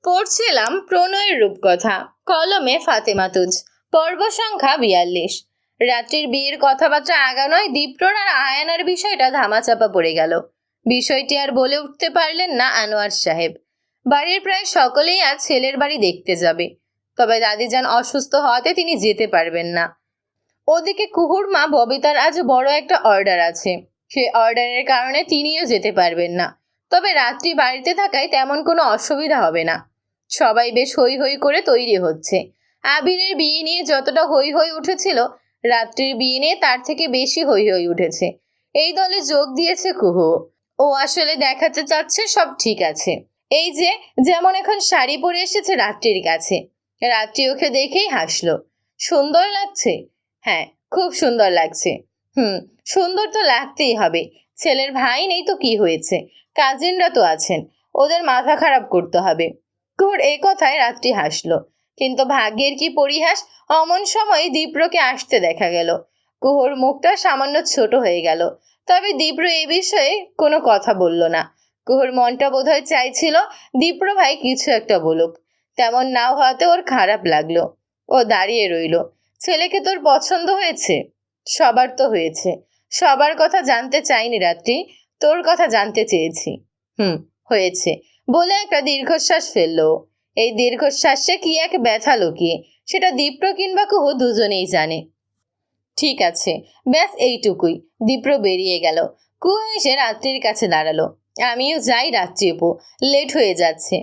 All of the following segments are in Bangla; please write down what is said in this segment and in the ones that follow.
পড়ছিলাম প্রণয়ের রূপকথা, কলমে ফাতেমা তুজ, পর্ব সংখ্যা 42। রাত্রির বিয়ের কথাবার্তা আগানোয় দীপ্রর আর আয়ানার বিষয়টা ধামাচাপা পড়ে গেল। বিষয়টি আর বলে উঠতে পারলেন না আনোয়ার সাহেব। বাড়ির প্রায় সকলেই আজ ছেলের বাড়ি দেখতে যাবে, তবে দাদিজান অসুস্থ হওয়াতে তিনি যেতে পারবেন না। ওদিকে কুহুর মা ববিতার আজ বড় একটা অর্ডার আছে, সে অর্ডারের কারণে তিনিও যেতে পারবেন না। তবে রাত্রি বাড়িতে থাকায় তেমন কোনো অসুবিধা হবে না। সবাই বেশ হই হই করে তৈরি হচ্ছে। আবিরের বিয়ে নিয়ে যতটা হই হই উঠেছিল, রাত্রির বিয়ে নিয়ে তার থেকে বেশি হই হই উঠেছে। এই দলে যোগ দিয়েছে কুহু। ও আসলে দেখাতে চাচ্ছে সব ঠিক আছে। এই যে যেমন এখন শাড়ি পরে এসেছে রাত্রির কাছে, রাত্রি ওকে দেখেই হাসলো। সুন্দর লাগছে? হ্যাঁ, খুব সুন্দর লাগছে। সুন্দর তো লাগতেই হবে। ছেলের ভাই নেই তো কি হয়েছে, কাজিনরা তো আছেন, ওদের মাথা খারাপ করতে হবে। কুহুর এই কথায় রাত্রি হাসলো, কিন্তু ভাগ্যের কি পরিহাস, অমন সময় দীপ্রকে আসতে দেখা গেল। কুহুর মুখটা সামান্য ছোট হয়ে গেল, তবে দীপ্র এই বিষয়ে কোনো কথা বলল না। কুহুর মনটা বোধহয় চাইছিল দীপ্র ভাই কিছু একটা বলুক, তেমন না হওয়াতে ওর খারাপ লাগলো। ও দাঁড়িয়ে রইল। ছেলেকে তোর পছন্দ হয়েছে? সবার তো হয়েছে। সবার কথা জানতে চাইনি রাত্রি, তোর কথা জানতে চেয়েছি। হয়েছে বলে একটা দীর্ঘশ্বাস ফেললো। এই দীর্ঘশ্বাসে কি এক ব্যথা লুকিয়ে, সেটা দীপ্র কিংবা কুহু দুজনেই জানে। ঠিক আছে, ব্যাস এইটুকুই। দীপ্র বেরিয়ে গেল। কুহু এসে রাত্রির কাছে দাঁড়ালো। আমিও যাই রাত্রি আপু, লেট হয়ে যাচ্ছে।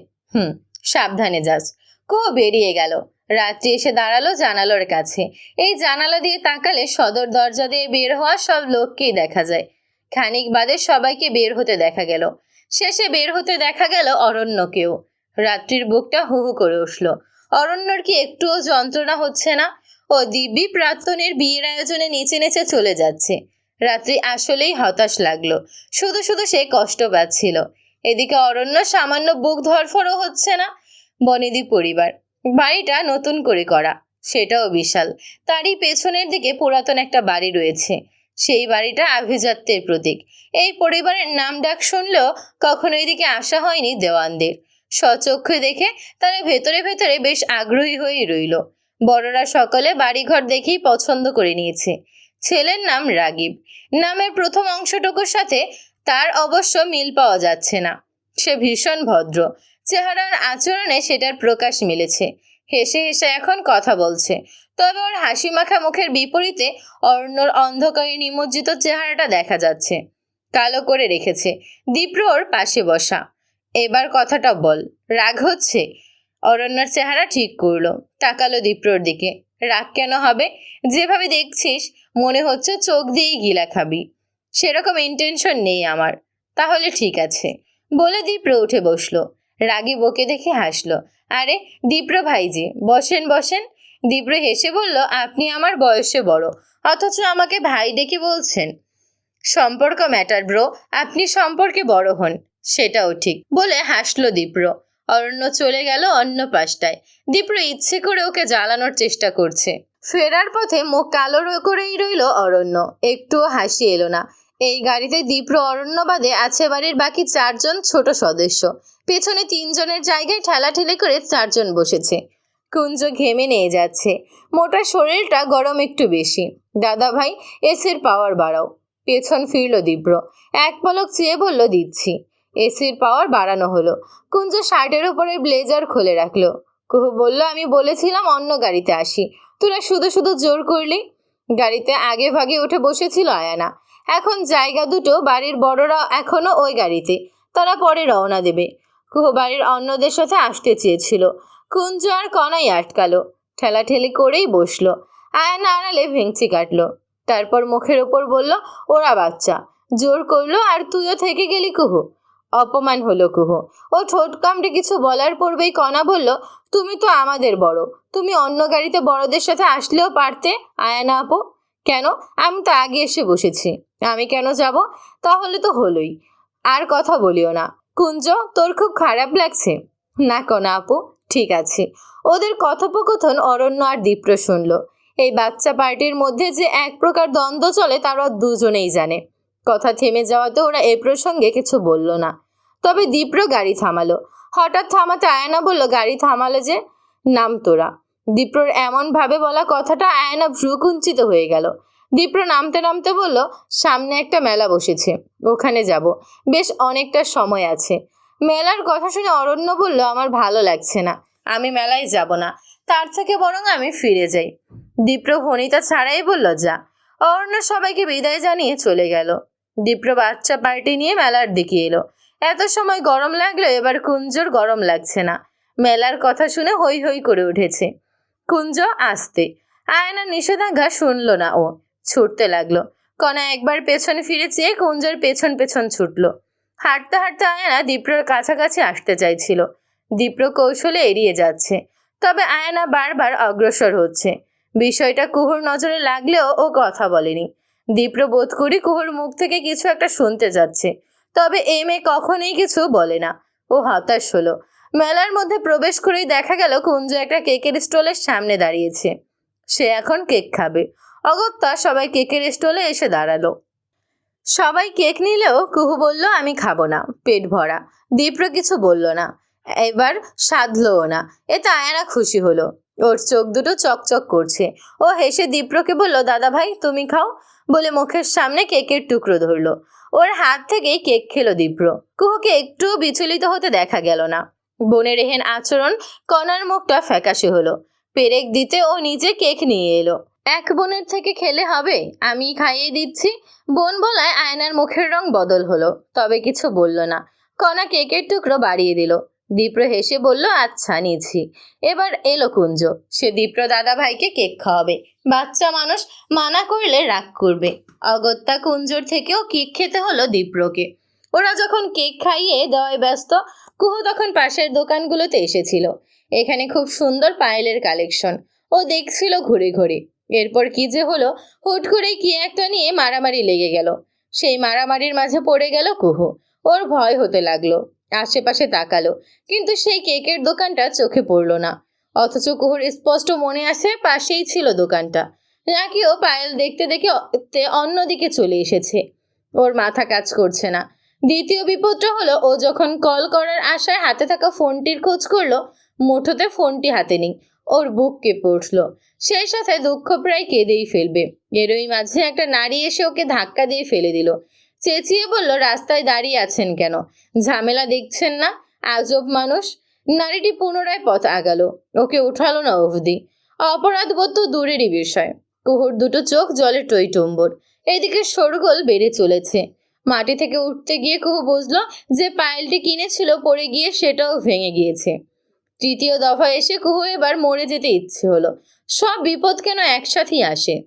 সাবধানে যাস। কুহু বেরিয়ে গেল। রাত্রি এসে দাঁড়ালো জানালার কাছে। এই জানালা দিয়ে তাকালে সদর দরজা দিয়ে বের হওয়া সব লোককেই দেখা যায়। খানিক বাদে সবাইকে বের হতে দেখা গেল। শেষে বের হতে দেখা গেল অরণ্যকেও। রাত্রির বুকটা হু হু করে উঠল। অরণ্যর কি একটুও যন্ত্রণা হচ্ছে না? ও দিব্যি প্রাক্তনের বিয়ের আয়োজনে নেচে নেচে চলে যাচ্ছে। রাত্রি আসলেই হতাশ লাগলো। শুধু শুধু সে কষ্ট পাচ্ছিল। এদিকে অরণ্য সামান্য বুক ধরফরও হচ্ছে না। বনেদি পরিবার, বাড়িটা নতুন করে করা, সেটাও বিশাল। তারই পেছনের দিকে পুরাতন একটা বাড়ি রয়েছে। সেই বাড়িটা আভিজাত্যের প্রতীক। এই পরিবারের নাম ডাক শুনলেও কখনো এদিকে আসা হয়নি দেওয়ানদের। স্বচক্ষে দেখে তারা ভেতরে ভেতরে বেশ আগ্রহী হয়েই রইল। বড়রা সকলে বাড়িঘর দেখেই পছন্দ করে নিয়েছে। ছেলের নাম রাগিব। নামের প্রথম অংশটুকুর সাথে তার অবশ্য মিল পাওয়া যাচ্ছে না। সে ভীষণ ভদ্র, চেহারার আচরণে সেটার প্রকাশ মিলেছে। হেসে হেসে এখন কথা বলছে, তবে ওর হাসি মাখা মুখের বিপরীতে অরণ্যর অন্ধকারে নিমজ্জিত চেহারাটা দেখা যাচ্ছে। কালো করে রেখেছে। দীপ্র ওর পাশে বসা। এবার কথাটা বল, রাগ হচ্ছে? অরণ্যর চেহারা ঠিক করলো, তাকালো দীপ্রর দিকে। রাগ কেন হবে? যেভাবে দেখছিস মনে হচ্ছে চোখ দিয়েই গিলা খাবি। সেরকম ইন্টেনশন নেই আমার। তাহলে ঠিক আছে বলে দীপ্র উঠে বসলো। রাগী বকে দেখে হাসলো। আরে দীপ্র ভাইজি, বসেন বসেন। দীপ্র হেসে বলল, আপনি আমার বয়সে বড়, অথচ আমাকে ভাই ডেকে বলছেন। সম্পর্ক ম্যাটার ব্রো, আপনি সম্পর্কে বড় হন। সেটাও ঠিক বলে হাসলো দীপ্র। অরণ্য চলে গেল অন্য পাশটায়। দীপ্র ইচ্ছে করে ওকে জ্বালানোর চেষ্টা করছে। ফেরার পথে মুখ কালো করেই রইল অরণ্য, একটুও হাসি এলো না। এই গাড়িতে দীপ্র অরণ্য বাদে আছে বাড়ির বাকি 4 জন ছোট সদস্য। পেছনে 3 জনের জায়গায় ঠেলাঠেলি করে 4 জন বসেছে। কুঞ্জ ঘেমে নিয়ে যাচ্ছে, মোটা শরীরটা গরম একটু বেশি। দাদা ভাই, এসির পাওয়ার বাড়াও। পেছন ফিরল দীপ্র, এক পলক চেয়ে বলল, দিচ্ছি। এসির পাওয়ার বাড়ানো হলো। কুঞ্জ শার্টের উপরে ব্লেজার খুলে রাখলো। কুহু বলল, আমি বলেছিলাম অন্য গাড়িতে আসি, তোরা শুধু শুধু জোর করলি। গাড়িতে আগে ভাগে উঠে বসেছিল আয়ানা। এখন জায়গা দুটো বাড়ির বড়রা এখনো ওই গাড়িতে, তারা পরে রওনা দেবে। কুহু বাড়ির অন্যদের সাথে আসতে চেয়েছিল, কুঞ্জ আর কনাই আটকালো। ঠেলাঠেলি করেই বসলো। আয়ানা আড়ালে ভেঙচি কাটলো, তারপর মুখের ওপর বলল, ওরা বাচ্চা, জোর করলো আর তুইও থেকে গেলি। কুহু অপমান হলো কুহু। ও ঠোঁট কামড়ে কিছু বলার পূর্বেই কণা বলল, তুমি তো আমাদের বড়, তুমি অন্য গাড়িতে বড়দের সাথে আসলেও পারতে। আয়ানা আপু, কেন? আমি তো আগে এসে বসেছি, আমি কেন যাব? তাহলে তো হলোই, আর কথা বলিও না। কুঞ্জ, তোর খুব খারাপ লাগছে? না কণা আপু, ঠিক আছে। ওদের কথোপকথন অরণ্য আর দীপ্র শুনল। এই বাচ্চা পার্টির মধ্যে যে এক প্রকার দ্বন্দ্ব চলে তারা দুজনেই জানে। কথা থেমে যাওয়াতে ওরা এ প্রসঙ্গে কিছু বলল না। তবে দীপ্র গাড়ি থামালো। হঠাৎ থামাতে আয়না বলল, গাড়ি থামালে যে? নাম তোরা। দীপ্রর এমন ভাবে বলা কথাটা আয়না ভ্রু কুঞ্চিত হয়ে গেল। দীপ্র নামতে নামতে বলল, সামনে একটা মেলা বসেছে, ওখানে যাব, বেশ অনেকটা সময় আছে। মেলার কথা শুনে অরণ্য বলল, আমার ভালো লাগছে না, আমি মেলায় যাব না, তার থেকে বরং আমি ফিরে যাই। দীপ্র ভনিতা ছাড়াই বলল, যা। অরণ্য সবাইকে বিদায় জানিয়ে চলে গেল। দীপ্র বাচ্চা পার্টি নিয়ে মেলার দিকে এলো। এত সময় গরম লাগলেও এবার কুঞ্জর গরম লাগছে না। মেলার কথা শুনে হৈ হৈ করে উঠেছে। কুঞ্জ আসতে। আয়নার নিষেধাজ্ঞা শুনল না ও, ছুটতে লাগলো। কণা একবার পেছনে ফিরে চেয়ে কুঞ্জর পেছন পেছন ছুটলো। হাঁটতে হাঁটতে আয়না দীপ্রর কাছাকাছি আসতে চাইছিল। দীপ্র কৌশলে এড়িয়ে যাচ্ছে, তবে আয়না বারবার অগ্রসর হচ্ছে। বিষয়টা কুহুর নজরে লাগলেও ও কথা বলেনি। দীপ্র বোধ করি কুহুর মুখ থেকে কিছু একটা শুনতে যাচ্ছে, তবে এ মেয়ে কখনোই কিছু বলে না। ও হতাশ হলো। মেলার মধ্যে প্রবেশ করেই দেখা গেল কুঞ্জ একটা কেকের স্টলের সামনে দাঁড়িয়েছে। সে এখন কেক খাবে। অগত্যা সবাই কেকের স্টলে এসে দাঁড়ালো। সবাই কেক নিলেও কুহু বলল, আমি খাবো না, পেট ভরা। দীপ্র কিছু বলল না, এবার সাধলও না। এতে আয়না খুশি হলো। ওর চোখ দুটো চকচক করছে। ও হেসে দীপ্রকে বলল, দাদা ভাই তুমি খাও, বলে মুখের সামনে কেকের টুকরো ধরলো। ওর হাত থেকেই কেক খেলো দীপ্র। কুহুকে একটু বিচলিত হতে দেখা গেল না। বোনের এহেন আচরণ কণার মুখটা ফ্যাকাশে হলো। পেরেক দিতে ও নিজে কেক নিয়ে এলো। এক বোনের থেকে খেলে হবে, আমি খাইয়ে দিচ্ছি। বোন বলায় আয়নার মুখের রং বদল হলো, তবে কিছু বলল না। কণা কেকের টুকরো বাড়িয়ে দিল। দীপ্র হেসে বলল, আচ্ছা নিচ্ছি। এবার এলো কুঞ্জ। সে দীপ্র দাদা ভাইকে কেক খাওয়াবে। বাচ্চা মানুষ, মানা করলে রাগ করবে। অগত্যা কুঞ্জর থেকেও কেক খেতে হলো দীপ্রকে। ওরা যখন কেক খাইয়ে দেওয়ায় ব্যস্ত, কুহু তখন পাশের দোকানগুলোতে এসেছিল। এখানে খুব সুন্দর পায়েলের কালেকশন। ও দেখছিল ঘুরে ঘুরে। এরপর কি যে হলো, হুট করে কি একটা নিয়ে মারামারি লেগে গেল। সেই মারামারির মাঝে পড়ে গেল কুহু। ওর ভয় হতে লাগলো। আশেপাশে তাকালো, কিন্তু সেই কেকের দোকানটা চোখে পড়ল না। অথচ কুহুর স্পষ্ট মনে আছে পাশেই ছিল দোকানটা। নাকি ও পায়েল দেখতে দেখে অন্যদিকে চলে এসেছে। ওর মাথা কাজ করছে না। দ্বিতীয় বিপদটা হলো, ও যখন কল করার আশায় হাতে থাকা ফোনটির খোঁজ করলো, মুঠোতে ফোনটি হাতে নেই। ওর বুক কেঁপে উঠল। সেই সাথে দুঃখ প্রায় কেঁদেই ফেলবে। এরই মাঝে একটা নারী এসে ওকে ধাক্কা দিয়ে ফেলে দিল। চেঁচিয়ে বলল, রাস্তায় দাঁড়িয়ে আছেন কেন? ঝামেলা দেখছেন না? আজব মানুষ। নারীটি পুনরায় পথ আগালো। ওকে উঠালো না অবধি। অপরাধ বোধ তো দূরেরই বিষয়। কুহুর দুটো চোখ জলে টইটুম্বর। এদিকে শোরগোল বেড়ে চলেছে। মাটি থেকে উঠতে গিয়ে কুহু বুঝলো যে পায়েলটি কিনেছিল পড়ে গিয়ে সেটাও ভেঙে গিয়েছে। তৃতীয় দফা এসে কুহু এবার মরে যেতে ইচ্ছে হলো। সব বিপদ কেন একসাথেই আসে।